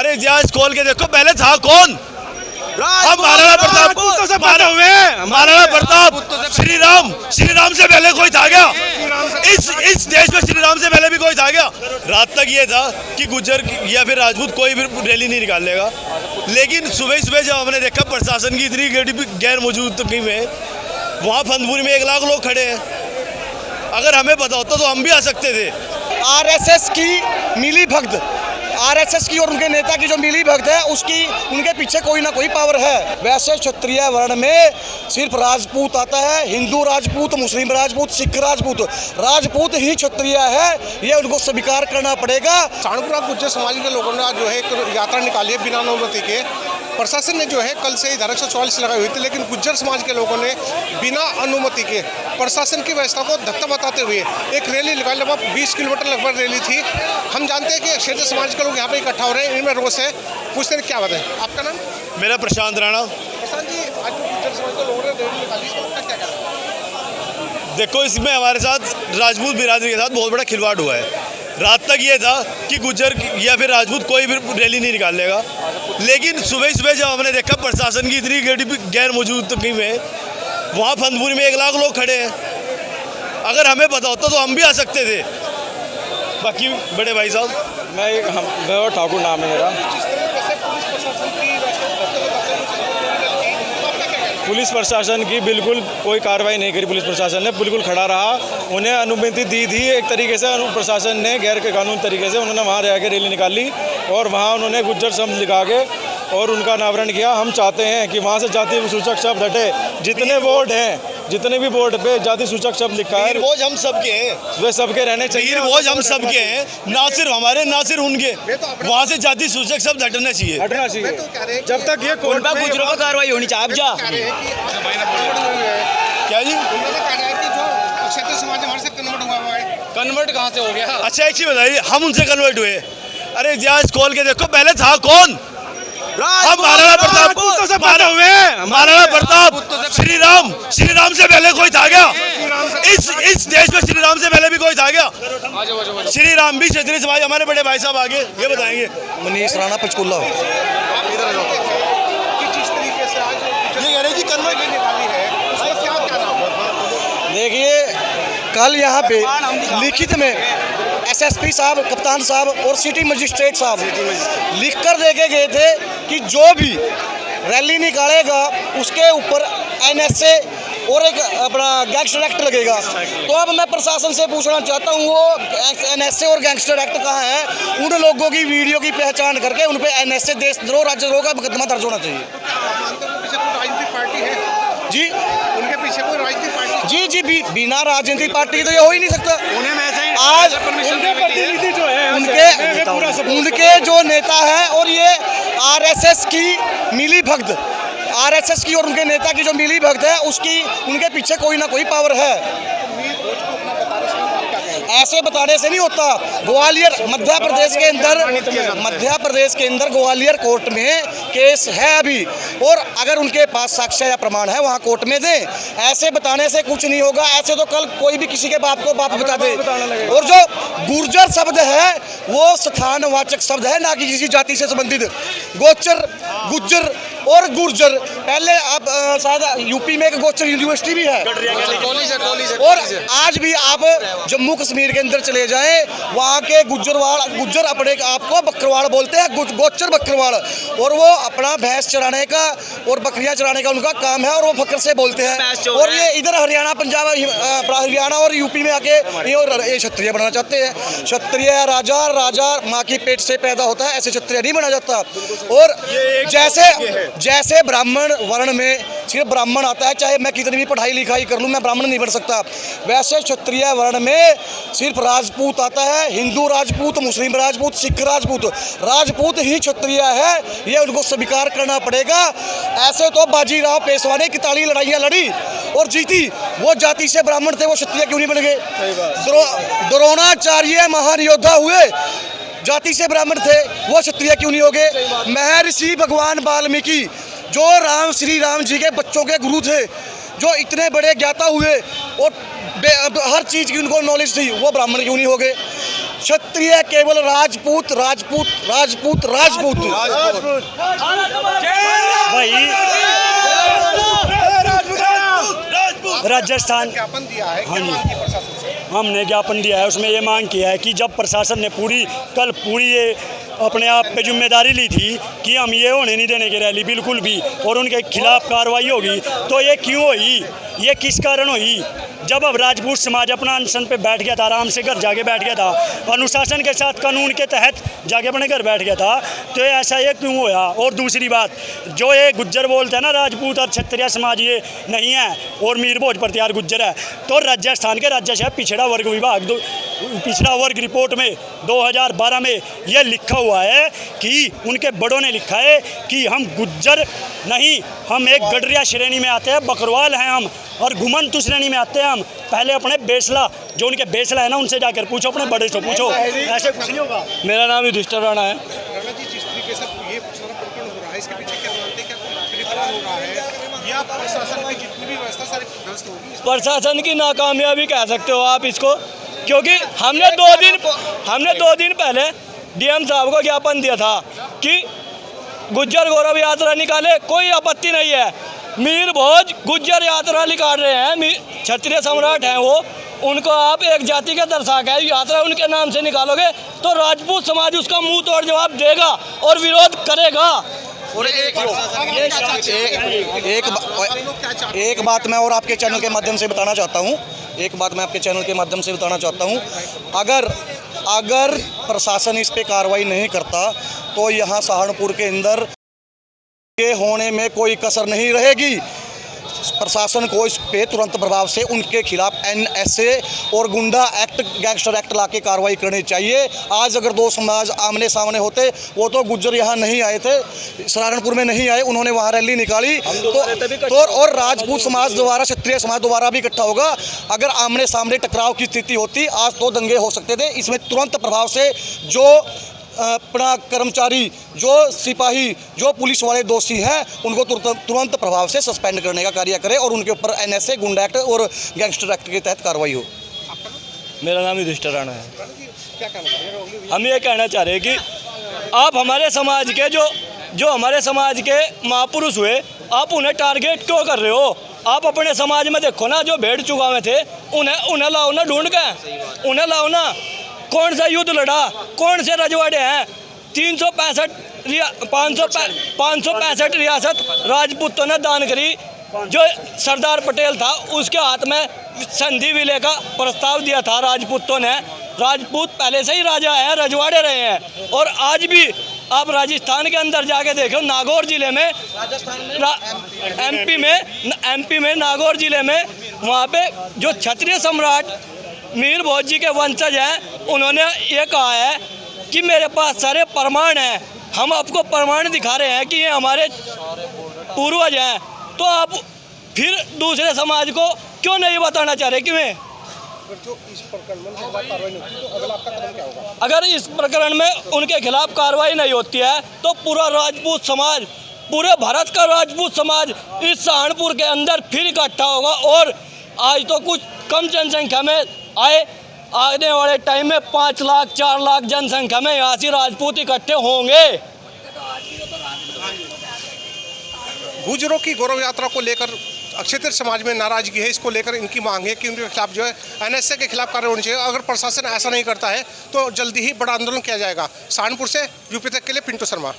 अरे इतिहास खोल के देखो, पहले था कौन? हम महाराणा प्रताप, महाराणा प्रताप, श्री राम से पहले कोई था क्या? इस देश में श्री राम से पहले भी कोई था क्या? रात तक ये था कि गुज्जर या फिर राजपूत कोई भी रैली नहीं निकालेगा, लेकिन सुबह सुबह जब हमने देखा प्रशासन की इतनी गैर मौजूदगी में, वहाँ फंदपुर में 1 लाख लोग खड़े हैं। अगर हमें पता होता तो हम भी आ सकते थे। आरएसएस की मिली भगत, आरएसएस की और उनके नेता की जो मिली भगत है, उसकी उनके पीछे कोई ना कोई पावर है। वैसे क्षत्रिय वर्ण में सिर्फ राजपूत आता है, हिंदू राजपूत, मुस्लिम राजपूत, सिख राजपूत, राजपूत ही क्षत्रिय है, ये उनको स्वीकार करना पड़ेगा। चाणपुरा गुज्जर समाज के लोगों ने जो है एक यात्रा निकाली है बिना अनुमति के। प्रशासन ने जो है कल से ही धारा 144 लगाई हुई थी, लेकिन गुज्जर समाज के लोगों ने बिना अनुमति के प्रशासन की व्यवस्था को धक्का बताते हुए एक रैली निकाली। लगभग 20 किलोमीटर लगभग रैली थी। हम जानते हैं कि क्षेत्रीय समाज के लोग यहाँ पे इकट्ठा हो रहे हैं, इनमें रोष है। पूछते हैं क्या बात है, आपका नाम? मेरा प्रशांत राणा। प्रशांत जी, आज जो गुज्जर समाज के लोगों ने रैली निकाली, इसका क्या कहना है? देखो, इसमें हमारे साथ राजपूत बिरादरी के साथ बहुत बड़ा खिलवाड़ हुआ है। रात तक ये था कि गुज्जर या फिर राजपूत कोई भी रैली नहीं निकालेगा, लेकिन सुबह सुबह जब हमने देखा प्रशासन की इतनी गैर मौजूदगी में, वहाँ फंदपुर में 1 लाख लोग खड़े हैं। अगर हमें पता होता तो हम भी आ सकते थे। बाकी बड़े भाई साहब, मैं ठाकुर नाम है मेरा। पुलिस प्रशासन की बिल्कुल कोई कार्रवाई नहीं करी। पुलिस प्रशासन ने बिल्कुल खड़ा रहा, उन्हें अनुमति दी थी एक तरीके से। प्रशासन ने गैर कानूनी तरीके से उन्होंने वहाँ रह के रैली निकाली और वहाँ उन्होंने गुज्जर शब्द लिखा के और उनका अनावरण किया। हम चाहते हैं कि वहाँ से जाति सूचक शब्द हटे। जितने वोट हैं, जितने भी बोर्ड पे जाति सूचक शब्द लिखा है, वो हम सबके हैं, वे सबके रहने चाहिए। वो हम सबके हैं, ना सिर्फ हमारे, ना सिर्फ उनके। वहाँ से जाति सूचक शब्द हटना चाहिए, हटना चाहिए। जब तक ये कोर्ट में गुज्जरों पर कार्रवाई होनी चाहिए। आप जा क्या जी? क्षेत्रीय समाज हमारे से कन्वर्ट हुआ है। कन्वर्ट कहाँ से हो गया? अच्छा, एक चीज बताइए, हम उनसे कन्वर्ट हुए? अरे इतिहास खोल के देखो, पहले था कौन? हम महाराणा प्रताप, महाराणा प्रताप, श्री राम से पहले कोई था क्या? इस देश में श्री राम से पहले भी कोई था क्या? श्री राम भी क्षत्रिय समाज, हमारे बड़े भाई साहब आगे ये बताएंगे। मनीष राणा पंचकुला। देखिए, कल यहाँ पे लिखित में एसएसपी साहब, कप्तान साहब और सिटी मजिस्ट्रेट साहब लिख कर देके गए थे कि जो भी रैली निकालेगा उसके ऊपर एनएसए और एक अपना गैंगस्टर एक्ट लगेगा। तो अब मैं प्रशासन से पूछना चाहता हूँ, वो एनएसए और गैंगस्टर एक्ट कहाँ है? उन लोगों की वीडियो की पहचान करके उन पे एनएसए, देशद्रोह, राज्यद्रोह का मुकदमा दर्ज होना चाहिए। राजनीतिक पार्टी है जी, उनके पीछे कोई राजनीतिक पार्टी? जी, बिना राजनीतिक पार्टी तो ये हो ही नहीं सकता। आज उनके प्रतिनिधि जो है, उनके जो नेता है और ये आरएसएस की मिली भगत, आरएसएस की और उनके नेता की जो मिली भगत है, उसकी उनके पीछे कोई ना कोई पावर है। ऐसे बताने से नहीं होता। ग्वालियर मध्य प्रदेश के अंदर ग्वालियर कोर्ट में केस है अभी, और अगर उनके पास साक्ष्य या प्रमाण है वहाँ कोर्ट में दें। ऐसे बताने से कुछ नहीं होगा। ऐसे तो कल कोई भी किसी के बाप को बाप बता दे। और जो गुर्जर शब्द है वो स्थानवाचक शब्द है, ना कि किसी जाति से संबंधित। गोचर, गुज्जर और गुर्जर, पहले अब शायद यूपी में एक गोचर यूनिवर्सिटी भी है, और आज भी आप जम्मू कश्मीर के अंदर चले जाएं, वहाँ के गुज्जर अपने आप को बकरवाड़ बोलते हैं, गोचर बकरवाड़, और वो अपना भैंस चराने का और बकरियां चराने का उनका काम है, और वो फक्र से बोलते हैं। और ये इधर हरियाणा, पंजाब, हरियाणा और यूपी में आके ये क्षत्रिय बनाना चाहते हैं। क्षत्रिय राजा माँ की पेट से पैदा होता है, ऐसे क्षत्रिय नहीं बना जाता। और जैसे ब्राह्मण वर्ण में सिर्फ ब्राह्मण आता है, चाहे मैं कितनी भी पढ़ाई लिखाई कर लूँ, मैं ब्राह्मण नहीं बन सकता। वैसे क्षत्रिय वर्ण में सिर्फ राजपूत आता है, हिंदू राजपूत, मुस्लिम राजपूत, सिख राजपूत, राजपूत ही क्षत्रिय है, ये उनको स्वीकार करना पड़ेगा। ऐसे तो बाजीराव पेशवा ने 41 लड़ाइयाँ लड़ी और जीती, वो जाति से ब्राह्मण थे, वो क्षत्रिय क्यों नहीं बन गए? द्रोणाचार्य महान योद्धा हुए, जाति से ब्राह्मण थे, वो क्षत्रिय क्यों नहीं हो गए? महर्षि भगवान वाल्मीकि जो श्री राम जी के बच्चों के गुरु थे, जो इतने बड़े ज्ञाता हुए और हर चीज़ की उनको नॉलेज थी, वो ब्राह्मण क्यों नहीं हो गए? क्षत्रिय केवल राजपूत राजपूत राजपूत राजपूत। भाई राजस्थान ज्ञापन दिया है, क्या हाँ जी। मांग की प्रशासन से? हमने ज्ञापन दिया है, उसमें ये मांग किया है कि जब प्रशासन ने पूरी ये अपने आप पे जिम्मेदारी ली थी कि हम ये होने नहीं देने की रैली बिल्कुल भी, और उनके खिलाफ कार्रवाई होगी, तो ये क्यों हुई, ये किस कारण हुई? जब अब राजपूत समाज अपना अनशन पे बैठ गया था, आराम से घर जाके बैठ गया था, अनुशासन के साथ कानून के तहत जाके अपने घर बैठ गया था, तो ऐसा ये क्यों होया? और दूसरी बात, जो ये गुज्जर बोलते हैं ना, राजपूत और क्षत्रिय समाज ये नहीं है और मीर भोज प्रतिहार गुज्जर है, तो राजस्थान के राज्य पिछड़ा वर्ग विभाग पिछड़ा वर्ग रिपोर्ट में 2012 में ये लिखा हुआ है कि उनके बड़ों ने लिखा है कि हम गुज्जर नहीं, हम एक गडरिया श्रेणी में आते हैं, बकरवाल हैं हम, और घुमंतु श्रेणी में आते हैं हम। पहले अपने बेसला, जो उनके बेसला है ना, उनसे जाकर पूछो, अपने बड़े से पूछो, ऐसे कुछ नहीं होगा। मेरा नाम युधिष्ठिर राणा है। राणा जी, जिस तरीके से ये सारा प्रकरण हो रहा है, इसके पीछे क्या मानते हैं? क्या कोई प्रेरित हो रहा है या प्रशासन की जितनी भी व्यवस्था सारी ध्वस्त होगी? प्रशासन की नाकामयाबी कह सकते हो आप इसको, क्योंकि हमने दो दिन पहले डीएम साहब को ज्ञापन दिया था कि गुज्जर गौरव यात्रा निकाले, कोई आपत्ति नहीं है। मीर भोज गुज्जर यात्रा निकाल रहे हैं, क्षत्रिय सम्राट हैं वो, उनको आप एक जाति के दर्शा के यात्रा उनके नाम से निकालोगे तो राजपूत समाज उसका मुंह तोड़ जवाब देगा और विरोध करेगा। और एक बात मैं और आपके चैनल के माध्यम से बताना चाहता हूँ, अगर प्रशासन इस पे कार्रवाई नहीं करता तो यहाँ सहारनपुर के अंदर के होने में कोई कसर नहीं रहेगी। प्रशासन को इस पे तुरंत प्रभाव से उनके खिलाफ एनएसए और गुंडा एक्ट, गैंगस्टर एक्ट ला के कार्रवाई करनी चाहिए। आज अगर दो समाज आमने सामने होते, वो तो गुज्जर यहाँ नहीं आए थे, सहारनपुर में नहीं आए, उन्होंने वहाँ रैली निकाली तो और राजपूत समाज दोबारा, क्षत्रिय समाज दोबारा भी इकट्ठा होगा। अगर आमने सामने टकराव की स्थिति होती, आज तो दंगे हो सकते थे। इसमें तुरंत प्रभाव से जो अपना कर्मचारी, जो सिपाही, जो पुलिस वाले दोषी हैं, उनको तुरंत प्रभाव से सस्पेंड करने का कार्य करें और उनके ऊपर एनएसए, गुंडा एक्ट और गैंगस्टर एक्ट के तहत कार्रवाई हो। मेरा नाम युधिष्ठिर राणा है। क्या कहना चाहिए? हम ये कहना चाह रहे हैं कि आप हमारे समाज के जो हमारे समाज के महापुरुष हुए, आप उन्हें टारगेट क्यों कर रहे हो? आप अपने समाज में देखो ना, जो भेड़ चुगावे थे उन्हें लाओ ना, ढूंढ के उन्हें लाओ ना। कौन सा युद्ध लड़ा, कौन से रजवाड़े हैं? 565 रियासत राजपूतों ने दान करी। जो सरदार पटेल था, उसके हाथ में संधि विलय का प्रस्ताव दिया था राजपूतों ने। राजपूत पहले से ही राजा हैं, रजवाड़े रहे हैं। और आज भी आप राजस्थान के अंदर जाके देखो, नागौर जिले में, एमपी में नागौर जिले में, वहाँ पे जो क्षत्रिय सम्राट मीर भोज जी के वंशज हैं, उन्होंने ये कहा है कि मेरे पास सारे प्रमाण हैं, हम आपको प्रमाण दिखा रहे हैं कि ये हमारे पूर्वज हैं। तो आप फिर दूसरे समाज को क्यों नहीं बताना चाह रहे? क्यों? जो इस प्रकरण में कार्रवाई नहीं होती तो अगला आपका कदम क्या होगा? अगर इस प्रकरण में उनके खिलाफ कार्रवाई नहीं होती है तो पूरा राजपूत समाज, पूरे भारत का राजपूत समाज इस सहारनपुर के अंदर फिर इकट्ठा होगा। और आज तो कुछ कम जनसंख्या में आए, आने वाले टाइम में 5 लाख 4 लाख जनसंख्या में यहाँ से राजपूत इकट्ठे होंगे। गुज्जरों की गौरव यात्रा को लेकर क्षत्रिय समाज में नाराजगी है। इसको लेकर इनकी मांग है कि उनके खिलाफ जो है एनएसए के खिलाफ कार्रवाई होनी चाहिए। अगर प्रशासन ऐसा नहीं करता है तो जल्दी ही बड़ा आंदोलन किया जाएगा। सहारनपुर से यूपी तक के लिए पिंटू शर्मा।